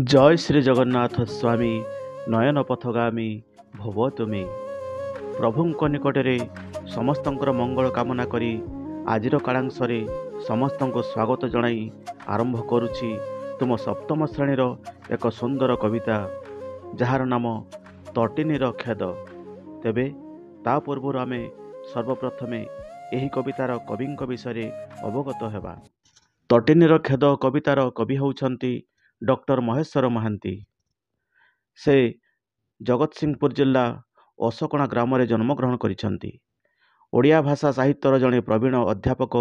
जय श्री जगन्नाथ स्वामी नयन पथगामी भव तुमे। प्रभुଙ୍କ निकटରେ ସମସ୍ତଙ୍କର ମଙ୍ଗଳ କାମନା କରି ଆଜିର କାଳାଂଶରେ ସମସ୍ତଙ୍କୁ ସ୍ୱାଗତ ଜଣାଇ ଆରମ୍ଭ କରୁଛି ତୁମ ସପ୍ତମ ଶ୍ରେଣୀର ଏକ ସୁନ୍ଦର କବିତା, ଯାହାର ନାମ ତଟିନୀର ଖେଦ। ତେବେ ତା ପୂର୍ବରୁ ଆମେ ସର୍ବପ୍ରଥମେ ଏହି କବିତାର କବିଙ୍କ ବିଷୟରେ ଅବଗତ ହେବା। ତଟିନୀର ଖେଦ କବିତାର କବି ହେଉଛନ୍ତି ଡକ୍ଟର ମହେଶ୍ୱର ମହାନ୍ତି। ସେ ଜଗତସିଂହପୁର ଜିଲ୍ଲା ଅଶୋକଣା ଗ୍ରାମରେ ଜନ୍ମଗ୍ରହଣ କରିଛନ୍ତି। ଓଡ଼ିଆ ଭାଷା ସାହିତ୍ୟର ଜଣେ ପ୍ରବୀଣ ଅଧ୍ୟାପକ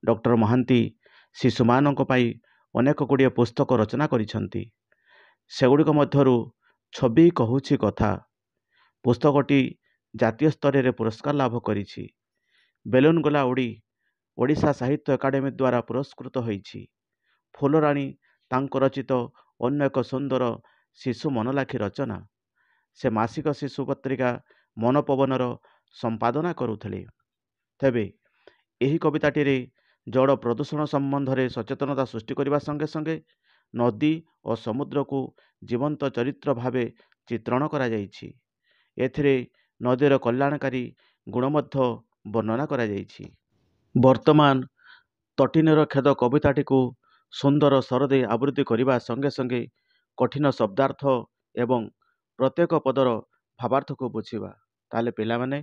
ଡକ୍ଟର ମହାନ୍ତି ଶିଶୁମାନଙ୍କ ପାଇଁ ଅନେକ ଗୁଡ଼ିଏ ପୁସ୍ତକ ରଚନା କରିଛନ୍ତି। ସେଗୁଡ଼ିକ ମଧ୍ୟରୁ ଛବି କହୁଛି କଥା ପୁସ୍ତକଟି ଜାତୀୟ ସ୍ତରରେ ପୁରସ୍କାର ଲାଭ କରିଛି। ବେଲୁନ ଗୋଲା ଉଡ଼ି ଓଡ଼ିଶା ସାହିତ୍ୟ ଏକାଡେମୀ ଦ୍ୱାରା ପୁରସ୍କୃତ ହୋଇଛି। ଫୁଲରାଣୀ ତାଙ୍କ ରଚିତ ଅନ୍ୟ ଏକ ସୁନ୍ଦର ଶିଶୁ ମନଲାଖି ରଚନା। ସେ ମାସିକ ଶିଶୁ ପତ୍ରିକା ମନପବନର ସମ୍ପାଦନା କରୁଥିଲେ। ତେବେ ଏହି କବିତାଟିରେ ଜଳ ପ୍ରଦୂଷଣ ସମ୍ବନ୍ଧରେ ସଚେତନତା ସୃଷ୍ଟି କରିବା ସଙ୍ଗେ ସଙ୍ଗେ ନଦୀ ଓ ସମୁଦ୍ରକୁ ଜୀବନ୍ତ ଚରିତ୍ର ଭାବେ ଚିତ୍ରଣ କରାଯାଇଛି। ଏଥିରେ ନଦୀର କଲ୍ୟାଣକାରୀ ଗୁଣ ମଧ୍ୟ ବର୍ଣ୍ଣନା କରାଯାଇଛି। ବର୍ତ୍ତମାନ ତଟିନୀର ଖେଦ କବିତାଟିକୁ ସୁନ୍ଦର ସ୍ୱର ଦେଇ ଆବୃତ୍ତି କରିବା ସଙ୍ଗେ ସଙ୍ଗେ କଠିନ ଶବ୍ଦାର୍ଥ ଏବଂ ପ୍ରତ୍ୟେକ ପଦର ଭାବାର୍ଥକୁ ବୁଝିବା। ତାହେଲେ ପିଲାମାନେ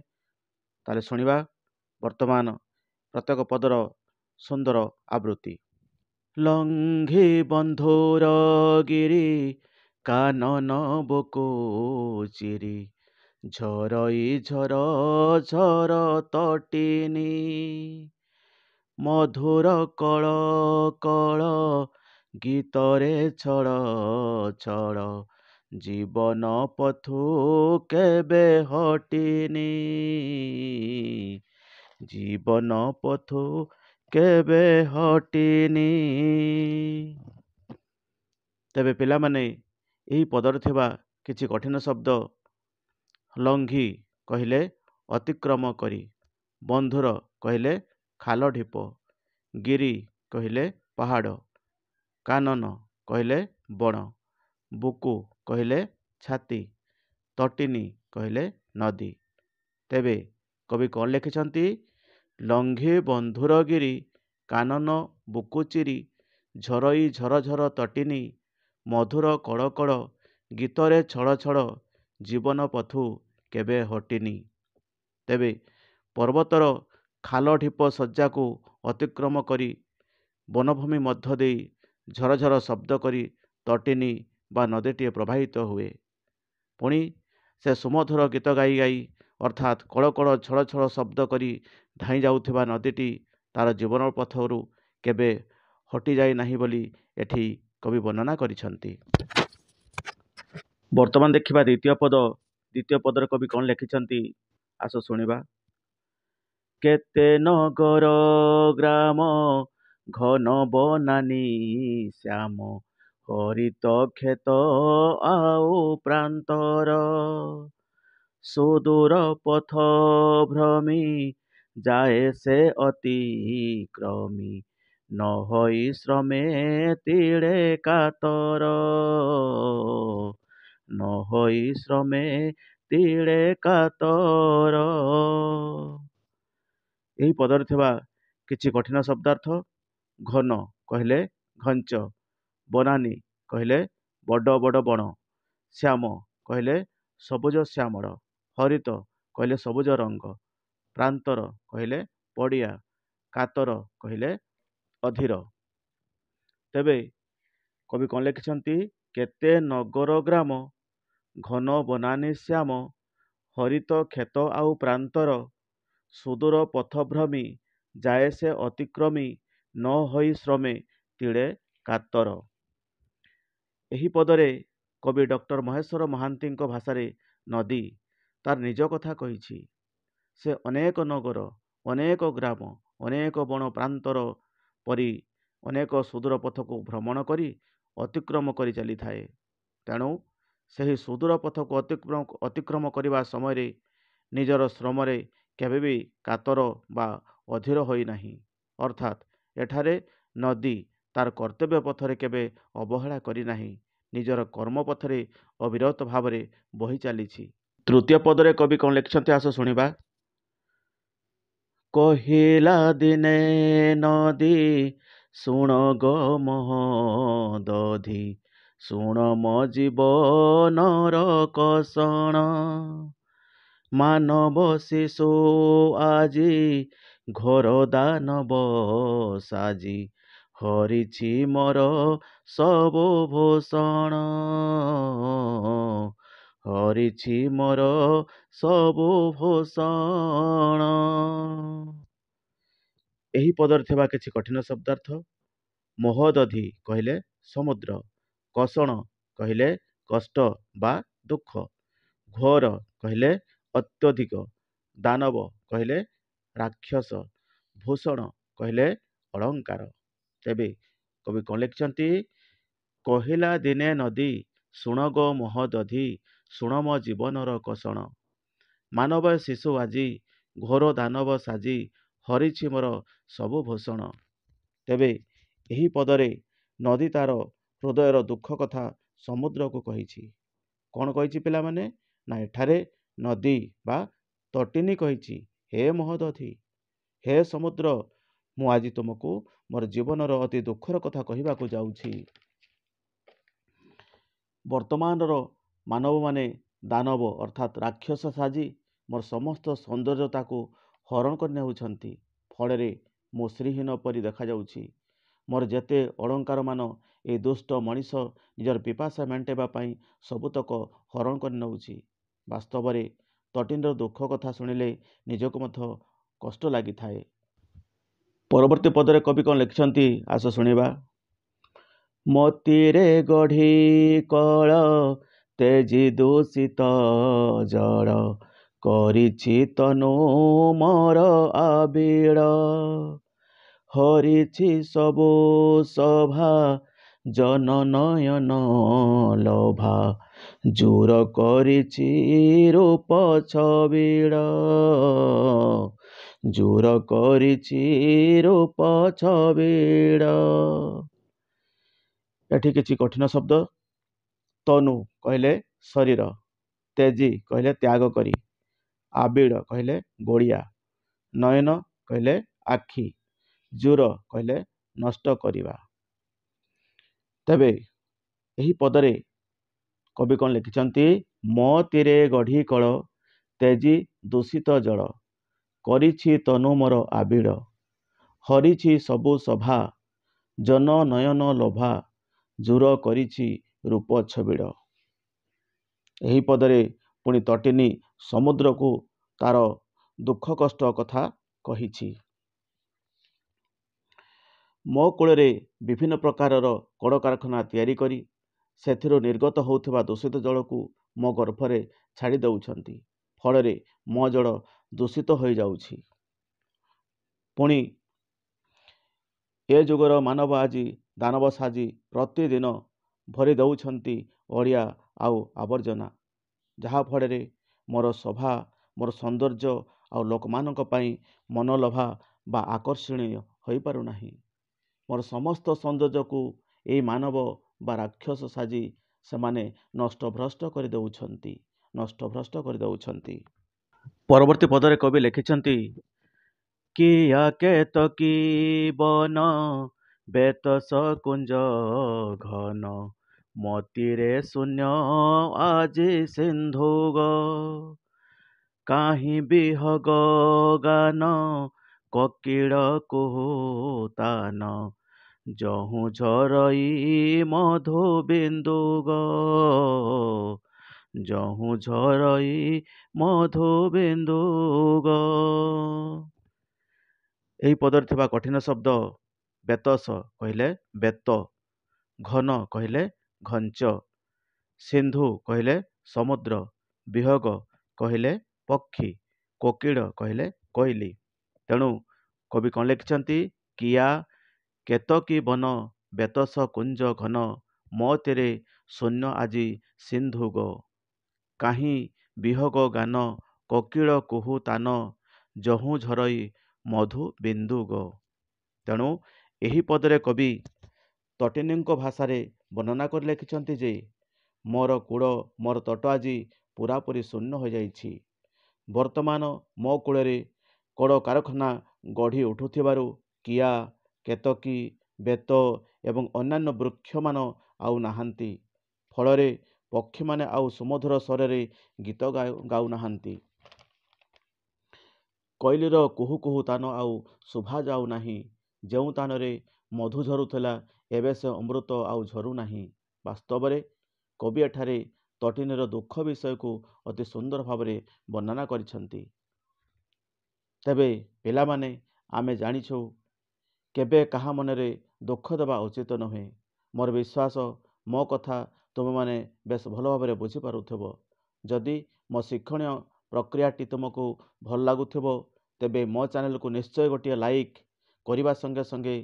ଶୁଣିବା ବର୍ତ୍ତମାନ ପ୍ରତ୍ୟେକ ପଦର ସୁନ୍ଦର ଆବୃତ୍ତି। ଲଙ୍ଘି ବନ୍ଧୁର ଗିରି କାନନ ବୁକୁ ଚିରି ଝରଇ ଝର ଝର ତଟିନୀ ମଧୁର କଳ କଳ ଗୀତରେ ଛଳ ଛଳ ଜୀବନ ପଥୁ କେବେ ହଟିନି ଜୀବନ ପଥୁ କେବେ ହଟିନି। ତେବେ ପିଲାମାନେ ଏହି ପଦରେ ଥିବା କିଛି କଠିନ ଶବ୍ଦ ଲଙ୍ଘି କହିଲେ ଅତିକ୍ରମ କରି, ବନ୍ଧୁର କହିଲେ ଖାଲ ଢିପ, ଗିରି କହିଲେ ପାହାଡ଼, କାନନ କହିଲେ ବଣ, ବୁକୁ କହିଲେ ଛାତି, ତଟିନୀ କହିଲେ ନଦୀ। ତେବେ କବି କ'ଣ ଲେଖିଛନ୍ତି? ଲଙ୍ଘି ବନ୍ଧୁର ଗିରି କାନନ ବୁକୁ ଚିରି ଝରଇ ଝର ଝର ତଟିନୀ ମଧୁର କଳ କଳ ଗୀତରେ ଛଳ ଛଳ ଜୀବନ ପଥୁ କେବେ ହଟିନି। ତେବେ ପର୍ବତର ଖାଲ ଢିପ ଶଯ୍ୟାକୁ ଅତିକ୍ରମ କରି ବନଭୂମି ମଧ୍ୟ ଦେଇ ଝରଝର ଶବ୍ଦ କରି ତଟିନୀ ବା ନଦୀଟିଏ ପ୍ରବାହିତ ହୁଏ। ପୁଣି ସେ ସୁମଧୁର ଗୀତ ଗାଇ ଗାଇ ଅର୍ଥାତ୍ କଳ କଳ ଛଳ ଛଳ ଶବ୍ଦ କରି ଧାଇଁ ଯାଉଥିବା ନଦୀଟି ତାର ଜୀବନ ପଥରୁ କେବେ ହଟିଯାଇ ନାହିଁ ବୋଲି ଏଠି କବି ବର୍ଣ୍ଣନା କରିଛନ୍ତି। ବର୍ତ୍ତମାନ ଦେଖିବା ଦ୍ୱିତୀୟ ପଦ। ଦ୍ୱିତୀୟ ପଦରେ କବି କ'ଣ ଲେଖିଛନ୍ତି ଆସ ଶୁଣିବା। କେତେ ନଗର ଗ୍ରାମ ଘନ ବନାନୀ ଶ୍ୟାମ ହରିତ କ୍ଷେତ ଆଉ ପ୍ରାନ୍ତର ସୁଦୂର ପଥ ଭ୍ରମୀ ଯାଏ ସେ ଅତିକ୍ରମୀ ନ ହୋଇ ଶ୍ରମେ ତିଳେ କାତର ନ ହୋଇ ଶ୍ରମେ ତିଳେ କାତର। ଏହି ପଦରେ ଥିବା କିଛି କଠିନ ଶବ୍ଦାର୍ଥ। ଘନ କହିଲେ ଘଞ୍ଚ, ବନାନୀ କହିଲେ ବଡ଼ ବଡ଼ ବଣ, ଶ୍ୟାମ କହିଲେ ସବୁଜ ଶ୍ୟାମଳ, ହରିତ କହିଲେ ସବୁଜ ରଙ୍ଗ, ପ୍ରାନ୍ତର କହିଲେ ପଡ଼ିଆ, କାତର କହିଲେ ଅଧୀର। ତେବେ କବି କ'ଣ ଲେଖିଛନ୍ତି? କେତେ ନଗର ଗ୍ରାମ ଘନ ବନାନୀ ଶ୍ୟାମ ହରିତ କ୍ଷେତ ଆଉ ପ୍ରାନ୍ତର ସୁଦୂର ପଥଭ୍ରମୀ ଯାଏ ସେ ଅତିକ୍ରମୀ ନ ହୋଇ ଶ୍ରମେ ତିଳେ କାତର। ଏହି ପଦରେ କବି ଡକ୍ଟର ମହେଶ୍ୱର ମହାନ୍ତିଙ୍କ ଭାଷାରେ ନଦୀ ତାର ନିଜ କଥା କହିଛି। ସେ ଅନେକ ନଗର, ଅନେକ ଗ୍ରାମ, ଅନେକ ବଣ ପ୍ରାନ୍ତର ପରି ଅନେକ ସୁଦୂର ପଥକୁ ଭ୍ରମଣ କରି ଅତିକ୍ରମ କରି ଚାଲିଥାଏ। ତେଣୁ ସେହି ସୁଦୂର ପଥକୁ ଅତିକ୍ରମ କରିବା ସମୟରେ ନିଜର ଶ୍ରମରେ କେବେ ବି କାତର ବା ଅଧୀର ହୋଇନାହିଁ। ଅର୍ଥାତ୍ ଏଠାରେ ନଦୀ ତାର କର୍ତ୍ତବ୍ୟ ପଥରେ କେବେ ଅବହେଳା କରିନାହିଁ। ନିଜର କର୍ମ ପଥରେ ଅବିରତ ଭାବରେ ବହି ଚାଲିଛି। ତୃତୀୟ ପଦରେ କବି କ'ଣ ଲେଖିଛନ୍ତି ଆସ ଶୁଣିବା। କହିଲା ଦିନେ ନଦୀ ଶୁଣ ଗୋ ମହୋଦଧି, ଶୁଣ ମୋ ଜୀବନର କଷଣ। ମାନବ ଶିଶୁ ଆଜି ଘୋର ଦାନବ ସାଜି, ହରିଛି ମୋର ସବୁ ଭୂଷଣ। ହରିଛି ମୋର ସବୁ ଭୂଷଣ। ଏହି ପଦରେ ଥିବା କିଛି କଠିନ ଶବ୍ଦାର୍ଥ। ମହୋଦଧି କହିଲେ ସମୁଦ୍ର, କଷଣ କହିଲେ କଷ୍ଟ ବା ଦୁଃଖ, ଘୋର କହିଲେ ଅତ୍ୟଧିକ, ଦାନବ କହିଲେ ରାକ୍ଷସ, ଭୂଷଣ କହିଲେ ଅଳଙ୍କାର। ତେବେ କବି କ'ଣ ଲେଖିଛନ୍ତି? କହିଲା ଦିନେ ନଦୀ ଶୁଣ ଗୋ ମହୋଦଧି, ଶୁଣ ମୋ ଜୀବନର କଷଣ। ମାନବ ଶିଶୁ ଆଜି ଘୋର ଦାନବ ସାଜି, ହରିଛି ମୋର ସବୁ ଭୂଷଣ। ତେବେ ଏହି ପଦରେ ନଦୀ ତାର ହୃଦୟର ଦୁଃଖ କଥା ସମୁଦ୍ରକୁ କହିଛି। କ'ଣ କହିଛି ପିଲାମାନେ? ନା ଏଠାରେ ନଦୀ ବା ତଟିନୀ କହିଛି, ହେ ମହୋଦଧି, ହେ ସମୁଦ୍ର, ମୁଁ ଆଜି ତୁମକୁ ମୋର ଜୀବନର ଅତି ଦୁଃଖର କଥା କହିବାକୁ ଯାଉଛି। ବର୍ତ୍ତମାନର ମାନବମାନେ ଦାନବ ଅର୍ଥାତ୍ ରାକ୍ଷସ ସାଜି ମୋର ସମସ୍ତ ସୌନ୍ଦର୍ଯ୍ୟତାକୁ ହରଣ କରି ନେଉଛନ୍ତି। ଫଳରେ ମୁଁ ଶ୍ରୀହୀନ ପରି ଦେଖାଯାଉଛି। ମୋର ଯେତେ ଅଳଙ୍କାରମାନ ଏହି ଦୁଷ୍ଟ ମଣିଷ ନିଜର ପିପାସା ମେଣ୍ଟାଇବା ପାଇଁ ସବୁତକ ହରଣ କରି ନେଉଛି। ବାସ୍ତବରେ ତଟିନୀର ଦୁଃଖ କଥା ଶୁଣିଲେ ନିଜକୁ ମଧ୍ୟ କଷ୍ଟ ଲାଗିଥାଏ। ପରବର୍ତ୍ତୀ ପଦରେ କବି କ'ଣ ଲେଖିଛନ୍ତି ଆସ ଶୁଣିବା। ମୋତିରେ ଗଢ଼ି କଳ ତେଜି ଦୂଷିତ ଜଳ, କରିଛି ତନୁ ମୋର ଆବିଳ। ହରିଛି ସବୁ ଶୋଭା ଜନ ନୟନ ଲୋଭା, ଜୁର କରିଛି ରୂପ ଛବିଳ। ଜୁର କରିଛି ରୂପ ଛବିଳ। ଏଠି କିଛି କଠିନ ଶବ୍ଦ। ତନୁ କହିଲେ ଶରୀର, ତେଜି କହିଲେ ତ୍ୟାଗ କରି, ଆବିଳ କହିଲେ ଗୋଳିଆ, ନୟନ କହିଲେ ଆଖି, ଜୁର କହିଲେ ନଷ୍ଟ କରିବା। ତେବେ ଏହି ପଦରେ କବି କ'ଣ ଲେଖିଛନ୍ତି? ମୋତିରେ ଗଢ଼ି କଳ ତେଜି ଦୂଷିତ ଜଳ, କରିଛି ତନୁ ମୋର ଆବିଳ। ହରିଛି ସବୁ ଶୋଭା ଜନ ନୟନ ଲୋଭା, ଜୁର କରିଛି ରୂପ ଛବିଳ। ଏହି ପଦରେ ପୁଣି ତଟିନୀ ସମୁଦ୍ରକୁ ତାର ଦୁଃଖ କଷ୍ଟ କଥା କହିଛି। ମୋ କୂଳରେ ବିଭିନ୍ନ ପ୍ରକାରର କଳକାରଖାନା ତିଆରି କରି ସେଥିରୁ ନିର୍ଗତ ହେଉଥିବା ଦୂଷିତ ଜଳକୁ ମୋ ଗର୍ଭରେ ଛାଡ଼ି ଦେଉଛନ୍ତି। ଫଳରେ ମୋ ଜଳ ଦୂଷିତ ହୋଇଯାଉଛି। ପୁଣି ଏ ଯୁଗର ମାନବ ଆଜି ଦାନବ ସାଜି ପ୍ରତିଦିନ ଭରି ଦେଉଛନ୍ତି ଅଳିଆ ଆଉ ଆବର୍ଜନା, ଯାହାଫଳରେ ମୋର ଶୋଭା, ମୋର ସୌନ୍ଦର୍ଯ୍ୟ ଆଉ ଲୋକମାନଙ୍କ ପାଇଁ ମନଲୋଭା ବା ଆକର୍ଷଣୀୟ ହୋଇପାରୁନାହିଁ। ମୋର ସମସ୍ତ ସୌନ୍ଦର୍ଯ୍ୟକୁ ଏହି ମାନବ ବା ରାକ୍ଷସ ସାଜି ସେମାନେ ନଷ୍ଟଭ୍ରଷ୍ଟ କରିଦେଉଛନ୍ତି। ପରବର୍ତ୍ତୀ ପଦରେ କବି ଲେଖିଛନ୍ତି, କିଆ କେତକୀ ବନ ବେତସ କୁଞ୍ଜ ଘନ, ମୋତିରେ ଶୂନ୍ୟ ଆଜି ସିନ୍ଧୁଗ। କାହିଁ ବିହଗ ଗାନ କୋକିଳ କୁହୁତାନ, ଯହୁଁ ଝରଇ ମଧୁ ବିନ୍ଦୁଗ। ଯହୁଁ ଝରଇ ମଧୁ ବିନ୍ଦୁଗ। ଏହି ପଦରେ ଥିବା କଠିନ ଶବ୍ଦ। ବେତସ କହିଲେ ବେତ, ଘନ କହିଲେ ଘଞ୍ଚ, ସିନ୍ଧୁ କହିଲେ ସମୁଦ୍ର, ବିହଗ କହିଲେ ପକ୍ଷୀ, କୋକିଳ କହିଲେ କୋଇଲି। ତେଣୁ କବି କ'ଣ ଲେଖିଛନ୍ତି? କିଆ କେତକୀ ବନ ବେତସ କୁଞ୍ଜ ଘନ, ମୋତିରେ ଶୂନ୍ୟ ଆଜି ସିନ୍ଧୁଗ। କାହିଁ ବିହଗ ଗାନ କୋକିଳ କୁହୁ ତାନ, ଯହୁଁ ଝରଇ ମଧୁ ବିନ୍ଦୁଗ। ତେଣୁ ଏହି ପଦରେ କବି ତଟିନୀଙ୍କ ଭାଷାରେ ବର୍ଣ୍ଣନା କରି ଲେଖିଛନ୍ତି ଯେ ମୋର କୂଳ ମୋର ତଟ ଆଜି ପୁରାପୁରି ଶୂନ୍ୟ ହୋଇଯାଇଛି। ବର୍ତ୍ତମାନ ମୋ କୂଳରେ କଳକାରଖାନା ଗଢ଼ି ଉଠୁଥିବାରୁ କିଆ, କେତକୀ, ବେତ ଏବଂ ଅନ୍ୟାନ୍ୟ ବୃକ୍ଷମାନ ଆଉ ନାହାନ୍ତି। ଫଳରେ ପକ୍ଷୀମାନେ ଆଉ ସୁମଧୁର ସ୍ୱରରେ ଗୀତ ଗାଉନାହାନ୍ତି। କୋଇଲିର କୁହୁ କୁହୁ ତାନ ଆଉ ଶୁଭା ଯାଉନାହିଁ। ଯେଉଁ ତାନରେ ମଧୁ ଝରୁଥିଲା ଏବେ ସେ ଅମୃତ ଆଉ ଝରୁନାହିଁ। ବାସ୍ତବରେ କବି ଏଠାରେ ତଟିନୀର ଦୁଃଖ ବିଷୟକୁ ଅତି ସୁନ୍ଦର ଭାବରେ ବର୍ଣ୍ଣନା କରିଛନ୍ତି। ତେବେ ପିଲାମାନେ, ଆମେ ଜାଣିଛୁ କେବେ କାହା ମନରେ ଦୁଃଖ ଦେବା ଉଚିତ ନୁହେଁ। ମୋର ବିଶ୍ୱାସ ମୋ କଥା ତୁମେମାନେ ବେଶ ଭଲ ଭାବରେ ବୁଝିପାରୁଥିବ। ଯଦି ମୋ ଶିକ୍ଷଣୀୟ ପ୍ରକ୍ରିୟାଟି ତୁମକୁ ଭଲ ଲାଗୁଥିବ ତେବେ ମୋ ଚ୍ୟାନେଲକୁ ନିଶ୍ଚୟ ଗୋଟିଏ ଲାଇକ୍ କରିବା ସଙ୍ଗେ ସଙ୍ଗେ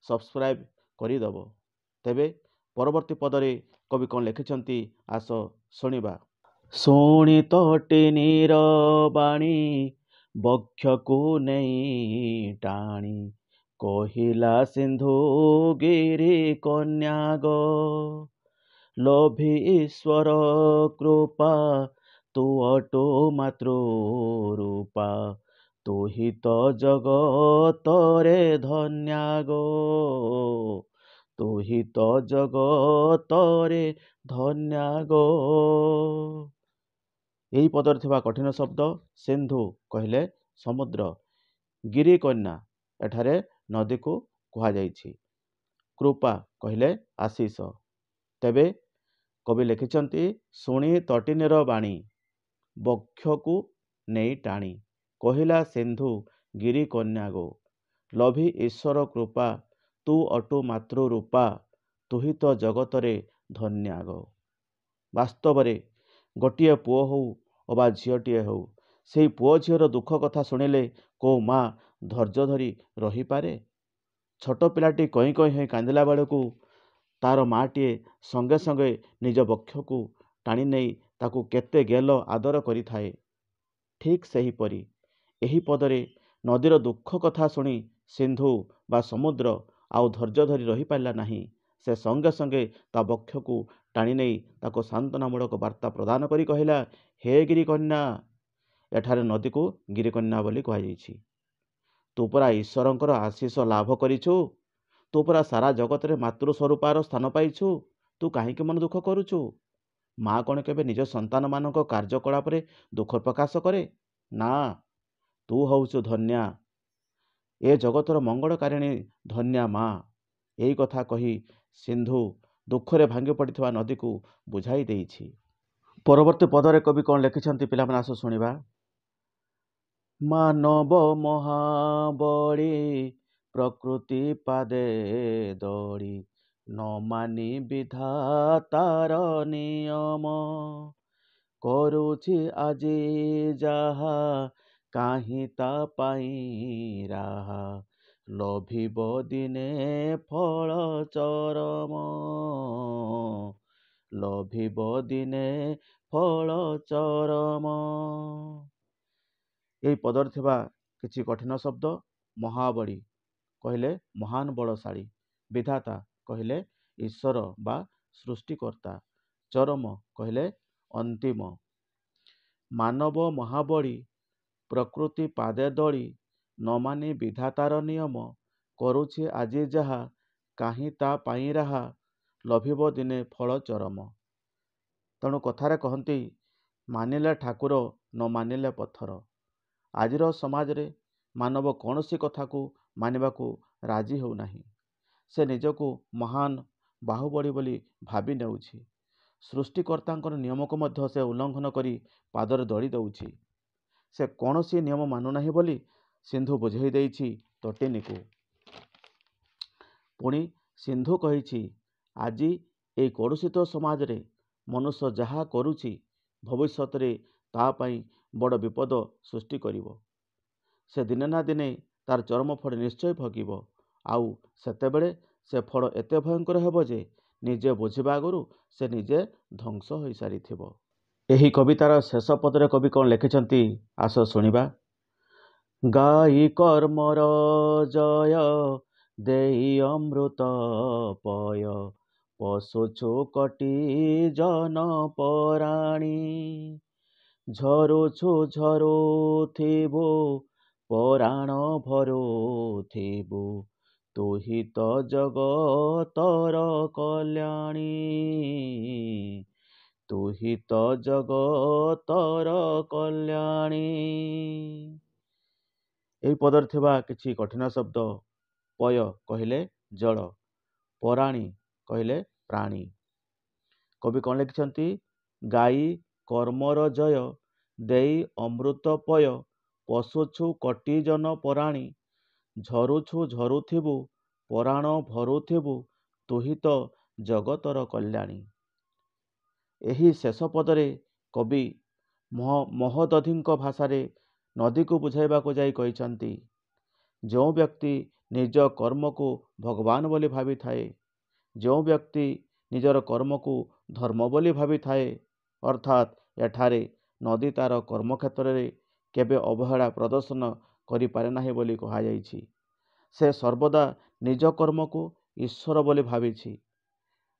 ସବସ୍କ୍ରାଇବ୍ କରିଦେବ। ତେବେ ପରବର୍ତ୍ତୀ ପଦରେ କବି କ'ଣ ଲେଖିଛନ୍ତି ଆସ ଶୁଣିବା। ଶୁଣି ତଟିନୀର ବାଣୀ ବକ୍ଷକୁ ନେଇ ଟାଣି କହିଲା ସିନ୍ଧୁ ଗିରି କନ୍ୟା ଗୋ ଲୋଭୀ ଈଶ୍ୱର କୃପା ତୁ ଅଟୁ ମାତୃ ରୂପା ତୁ ହି ତ ଜଗତରେ ଧନ୍ୟା ଗୋ ତୁ ହି ତ ଜଗତରେ ଧନ୍ୟା ଗୋ। ଏହି ପଦରେ ଥିବା କଠିନ ଶବ୍ଦ ସିନ୍ଧୁ କହିଲେ ସମୁଦ୍ର, ଗିରି କନ୍ୟା ଏଠାରେ ନଦୀକୁ କୁହାଯାଇଛି, କୃପା କହିଲେ ଆଶିଷ। ତେବେ କବି ଲେଖିଛନ୍ତି ଶୁଣି ତଟିନୀର ବାଣୀ ବକ୍ଷକୁ ନେଇ ଟାଣି କହିଲା ସିନ୍ଧୁ ଗିରି କନ୍ୟା ଗୋ ଲୋଭୀ ଈଶ୍ୱର କୃପା ତୁ ଅଟୁ ମାତୃ ରୂପା ତୁ ହି ତ ଜଗତରେ ଧନ୍ୟା ଗୋ। ବାସ୍ତବରେ ଗୋଟିଏ ପୁଅ ହେଉ ଅବା ଝିଅଟିଏ ହେଉ, ସେହି ପୁଅ ଝିଅର ଦୁଃଖ କଥା ଶୁଣିଲେ କେଉଁ ମା ଧୈର୍ଯ୍ୟ ଧରି ରହିପାରେ? ଛୋଟ ପିଲାଟି କଇଁ କଇଁ ହୋଇ କାନ୍ଦିଲା ବେଳକୁ ତାର ମାଟିଏ ସଙ୍ଗେ ସଙ୍ଗେ ନିଜ ବକ୍ଷକୁ ଟାଣି ନେଇ ତାକୁ କେତେ ଗେଲ ଆଦର କରିଥାଏ। ଠିକ୍ ସେହିପରି ଏହି ପଦରେ ନଦୀର ଦୁଃଖ କଥା ଶୁଣି ସିନ୍ଧୁ ବା ସମୁଦ୍ର ଆଉ ଧୈର୍ଯ୍ୟ ଧରି ରହିପାରିଲା ନାହିଁ। ସେ ସଙ୍ଗେ ସଙ୍ଗେ ତା ବକ୍ଷକୁ ଟାଣି ନେଇ ତାକୁ ସାନ୍ତ୍ୱନାମୂଳକ ବାର୍ତ୍ତା ପ୍ରଦାନ କରି କହିଲା, ହେ ଗିରିକନ୍ୟା। ଏଠାରେ ନଦୀକୁ ଗିରିକନ୍ୟା ବୋଲି କୁହାଯାଇଛି। ତୁ ପରା ଈଶ୍ୱରଙ୍କର ଆଶିଷ ଲାଭ କରିଛୁ, ତୁ ପରା ସାରା ଜଗତରେ ମାତୃ ସ୍ୱରୂପାର ସ୍ଥାନ ପାଇଛୁ, ତୁ କାହିଁକି ମନ ଦୁଃଖ କରୁଛୁ? ମା କ'ଣ କେବେ ନିଜ ସନ୍ତାନମାନଙ୍କ କାର୍ଯ୍ୟକଳାପରେ ଦୁଃଖ ପ୍ରକାଶ କରେ? ନା, ତୁ ହେଉଛୁ ଧନ୍ୟା, ଏ ଜଗତର ମଙ୍ଗଳକାରିଣୀ ଧନ୍ୟା ମା। ଏହି କଥା କହି ସିନ୍ଧୁ ଦୁଃଖରେ ଭାଙ୍ଗି ପଡ଼ିଥିବା ନଦୀକୁ ବୁଝାଇ ଦେଇଛି। ପରବର୍ତ୍ତୀ ପଦରେ କବି କ'ଣ ଲେଖିଛନ୍ତି ପିଲାମାନେ ଆସ ଶୁଣିବା। ମାନବ ମହାବଳୀ ପ୍ରକୃତି ପାଦେ ଦଳି ନ ମାନି ବିଧାତାର ନିୟମ କରୁଛି ଆଜି ଯାହା କାହିଁ ତା ପାଇଁ ରାହା ଲୋଭିବ ଦିନେ ଫଳ ଚରମ ଲୋଭିବ ଦିନେ ଫଳ ଚରମ। ଏହି ପଦରେ ଥିବା କିଛି କଠିନ ଶବ୍ଦ ମହାବଳୀ କହିଲେ ମହାନ ବଳଶାଳୀ, ବିଧାତା କହିଲେ ଈଶ୍ୱର ବା ସୃଷ୍ଟିକର୍ତ୍ତା, ଚରମ କହିଲେ ଅନ୍ତିମ। ମାନବ ମହାବଳୀ ପ୍ରକୃତି ପାଦେ ଦଳି ନ ମାନି ବିଧାତାର ନିୟମ କରୁଛି ଆଜି ଯାହା କାହିଁ ତା ପାଇଁ ରାହା ଲୋଭିବ ଦିନେ ଫଳ ଚରମ। ତେଣୁ କଥାରେ କହନ୍ତି ମାନିଲେ ଠାକୁର ନ ମାନିଲେ ପଥର। ଆଜିର ସମାଜରେ ମାନବ କୌଣସି କଥାକୁ ମାନିବାକୁ ରାଜି ହେଉନାହିଁ। ସେ ନିଜକୁ ମହାନ ବାହୁବଳୀ ବୋଲି ଭାବି ନେଉଛି। ସୃଷ୍ଟିକର୍ତ୍ତାଙ୍କର ନିୟମକୁ ମଧ୍ୟ ସେ ଉଲ୍ଲଙ୍ଘନ କରି ପାଦରେ ଦଳି ଦେଉଛି। ସେ କୌଣସି ନିୟମ ମାନୁନାହିଁ ବୋଲି ସିନ୍ଧୁ ବୁଝାଇ ଦେଇଛି ତଟିନୀକୁ। ପୁଣି ସିନ୍ଧୁ କହିଛି ଆଜି ଏହି କଳୁଷିତ ସମାଜରେ ମନୁଷ୍ୟ ଯାହା କରୁଛି ଭବିଷ୍ୟତରେ ତା ପାଇଁ ବଡ଼ ବିପଦ ସୃଷ୍ଟି କରିବ। ସେ ଦିନେ ନା ଦିନେ ତାର ଚରମ ଫଳ ନିଶ୍ଚୟ ଭୋଗିବ। ଆଉ ସେତେବେଳେ ସେ ଫଳ ଏତେ ଭୟଙ୍କର ହେବ ଯେ ନିଜେ ବୁଝିବା ଆଗରୁ ସେ ନିଜେ ଧ୍ୱଂସ ହୋଇସାରିଥିବ। ଏହି କବିତାର ଶେଷ ପଦରେ କବି କ'ଣ ଲେଖିଛନ୍ତି ଆସ ଶୁଣିବା। ଗାଈ କର୍ମର ଜୟ ଦେଇ ଅମୃତ ପୟ ପଶୁଛୁ କଟି ଜନ ପରାଣୀ। ଝରୁଛୁ ଝରୁଥିବୁ ପରାଣ ଭରୁଥିବୁ, ତୁହି ତ ଜଗତର କଲ୍ୟାଣୀ। ତୁହି ତ ଜଗତର କଲ୍ୟାଣୀ। ଏହି ପଦରେ ଥିବା କିଛି କଠିନ ଶବ୍ଦ, ପୟ କହିଲେ ଜଳ, ପରାଣୀ କହିଲେ ପ୍ରାଣୀ। କବି କ'ଣ ଲେଖିଛନ୍ତି? ଗାଈ କର୍ମର ଜୟ, ଦେଇ ଅମୃତ ପୟ, ପଶୁଛୁ କଟି ଜନ ପରାଣୀ। ଝରୁଛୁ ଝରୁଥିବୁ ପରାଣ ଭରୁଥିବୁ, ତୁହି ତ ଜଗତର କଲ୍ୟାଣୀ। ଏହି ଶେଷ ପଦରେ କବି ମହୋଦଧିଙ୍କ ଭାଷାରେ ନଦୀକୁ ବୁଝାଇବାକୁ ଯାଇ କହିଛନ୍ତି, ଯେଉଁ ବ୍ୟକ୍ତି ନିଜ କର୍ମକୁ ଭଗବାନ ବୋଲି ଭାବିଥାଏ, ଯେଉଁ ବ୍ୟକ୍ତି ନିଜର କର୍ମକୁ ଧର୍ମ ବୋଲି ଭାବିଥାଏ, ଅର୍ଥାତ୍ ଏଠାରେ ନଦୀ ତାର କର୍ମକ୍ଷେତ୍ରରେ କେବେ ଅବହେଳା ପ୍ରଦର୍ଶନ କରିପାରେ ନାହିଁ ବୋଲି କୁହାଯାଇଛି। ସେ ସର୍ବଦା ନିଜ କର୍ମକୁ ଈଶ୍ୱର ବୋଲି ଭାବିଛି,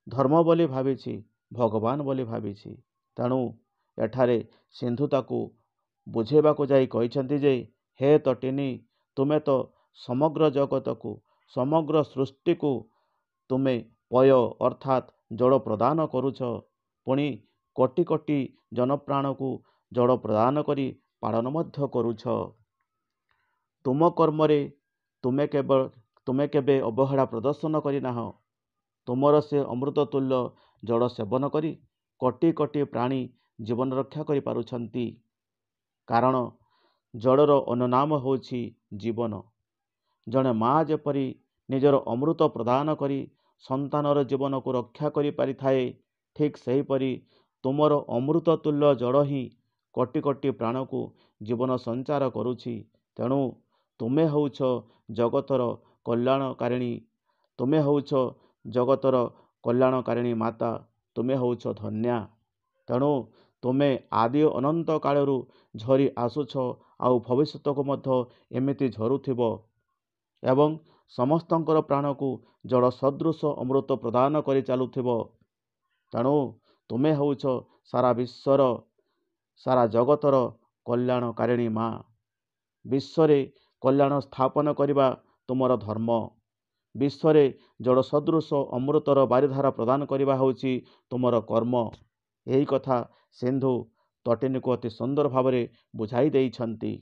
ଧର୍ମ ବୋଲି ଭାବିଛି, ଭଗବାନ ବୋଲି ଭାବିଛି। ତେଣୁ ଏଠାରେ ସିନ୍ଧୁ ତାକୁ ବୁଝେଇବାକୁ ଯାଇ କହିଛନ୍ତି ଯେ, ହେ ତଟିନୀ, ତୁମେ ତ ସମଗ୍ର ଜଗତକୁ, ସମଗ୍ର ସୃଷ୍ଟିକୁ ତୁମେ ପୟ ଅର୍ଥାତ୍ ଜଳ ପ୍ରଦାନ କରୁଛ, ପୁଣି କୋଟି କୋଟି ଜନପ୍ରାଣକୁ ଜଳ ପ୍ରଦାନ କରି ପାଳନ ମଧ୍ୟ କରୁଛ। ତୁମ କର୍ମରେ ତୁମେ କେବେ ଅବହେଳା ପ୍ରଦର୍ଶନ କରିନାହଁ। ତୁମର ସେ ଅମୃତ ତୁଲ୍ୟ ଜଳ ସେବନ କରି କୋଟି କୋଟି ପ୍ରାଣୀ ଜୀବନ ରକ୍ଷା କରିପାରୁଛନ୍ତି। କାରଣ ଜଳର ଅନ୍ୟ ନାମ ହେଉଛି ଜୀବନ। ଜଣେ ମା ଯେପରି ନିଜର ଅମୃତ ପ୍ରଦାନ କରି ସନ୍ତାନର ଜୀବନକୁ ରକ୍ଷା କରିପାରିଥାଏ, ଠିକ୍ ସେହିପରି ତୁମର ଅମୃତ ତୁଲ୍ୟ ଜଳ ହିଁ କୋଟି କୋଟି ପ୍ରାଣକୁ ଜୀବନ ସଞ୍ଚାର କରୁଛି। ତେଣୁ ତୁମେ ହେଉଛ ଜଗତର କଲ୍ୟାଣକାରିଣୀ, ତୁମେ ହେଉଛ ଜଗତର କଲ୍ୟାଣକାରିଣୀ ମାତା, ତୁମେ ହେଉଛ ଧନ୍ୟା। ତେଣୁ ତୁମେ ଆଦି ଅନନ୍ତ କାଳରୁ ଝରି ଆସୁଛ, ଆଉ ଭବିଷ୍ୟତକୁ ମଧ୍ୟ ଏମିତି ଝରୁଥିବ ଏବଂ ସମସ୍ତଙ୍କର ପ୍ରାଣକୁ ଜଳ ସଦୃଶ ଅମୃତ ପ୍ରଦାନ କରି ଚାଲୁଥିବ। ତେଣୁ ତୁମେ ହେଉଛ ସାରା ବିଶ୍ୱର, ସାରା ଜଗତର କଲ୍ୟାଣକାରିଣୀ ମା। ବିଶ୍ୱରେ କଲ୍ୟାଣ ସ୍ଥାପନ କରିବା ତୁମର ଧର୍ମ। ବିଶ୍ୱରେ ଜଳ ସଦୃଶ ଅମୃତର ବାରିଧାରା ପ୍ରଦାନ କରିବା ହେଉଛି ତୁମର କର୍ମ। ଏହି କଥା ସିନ୍ଧୁ ତଟିନୀକୁ ଅତି ସୁନ୍ଦର ଭାବରେ ବୁଝାଇ ଦେଇଛନ୍ତି।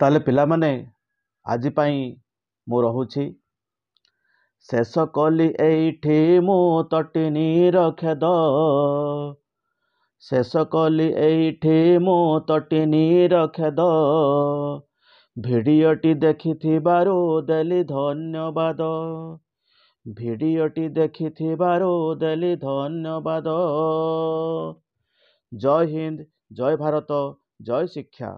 ତାହେଲେ ପିଲାମାନେ, ଆଜି ପାଇଁ ମୁଁ ରହୁଛି। ଶେଷ କଲି ଏଇଠି ମୁଁ ତଟିନୀର ଖେଦ, ଶେଷ କଲି ଏଇଠି ମୁଁ ତଟିନୀର ଖେଦ। ଭିଡ଼ିଓଟି ଦେଖିଥିବାରୁ ଦେଲି ଧନ୍ୟବାଦ, ଭିଡ଼ିଓଟି ଦେଖିଥିବାରୁ ଦେଲି ଧନ୍ୟବାଦ। ଜୟ ହିନ୍ଦ, ଜୟ ଭାରତ, ଜୟ ଶିକ୍ଷା।